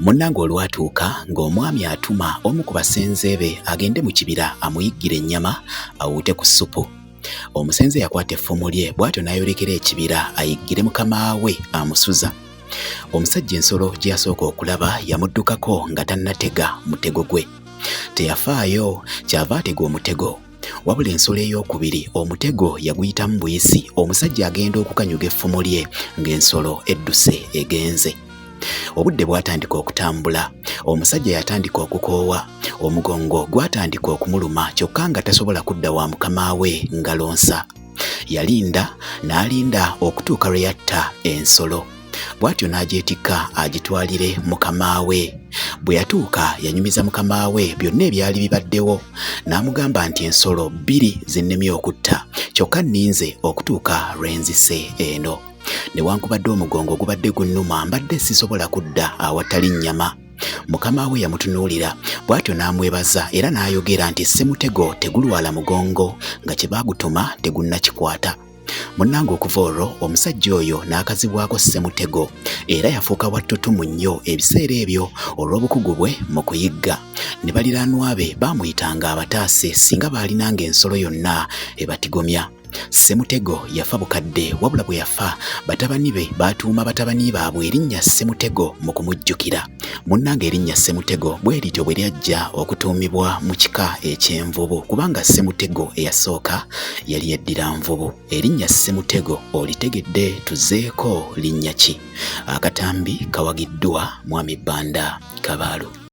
Munnange olwatuuka ng'omwami atuma omu ku basenze be agende mu kibira amuyiggire ennyama awuute ku ssupu. Omusenze yakwata effumu lye bw'atyo n'ayolekera ekibira ayiggire mukama we amusuza. Omusajja ensolo gye yasooka okulaba yamuddukako nga tannatega mutego gwe. Teyafaayo, kyava atega omutego. Wabula ensolo ey'okubiri omutego yaguyitamu buyisi, omusajja agenda okukanyuga effumu lye ng'ensolo edduse egenze. Obudde bwatandika okutambula, omusajja yatandika okukoowa, omugongo gwatandika okumuluma kyokka nga tasobola kudda wa mukama we ngalo nsa. Yalinda n'alinda okutuuka lwe yatta ensolo. Bw'atyo n'agyetikka agitwalire mukama we. Bwe yatuuka yanyumiza mukama we byonna ebyali bibaddewo, n'amugamba nti ensolo bbiri zinnemye okutta, kyokka nninze okutuuka lwe nzise eno. Newankubadde omugongo gubadde gunnuma mbadde sisobola kudda awatali nnyama. Mukama we yamutunuulira, bw'atyo n'amwebaza era n'ayogera nti ssemutego tegulwala mugongo, nga kye baagutuma tegunnakikwata. Munnange okuva olwo omusajja oyo n'akazibwako ssemutego era yafuuka wattutumu nnyo ebiseera ebyo olw'obukugu bwe mu kuyigga. Ne baliraanwa be baamuyitanga abataase singa baalinanga ensolo yonna ebatigomya. Ssemutego yafa bukadde, wabula bwe yafa batabani be baatuuma batabani baabwe erinnya Ssemutego mu kumujjukira. Munnange erinnya Ssemutego bwe lityo bwe lyajja okutuumibwa mu kika eky'envubu, kubanga Ssemutego eyasooka yali yeddira nvubu. Erinnya Ssemutego olitegedde, tuzeeko linnya ki? Akatambi kawagiddwa Mwami Bbanda Kabaalu.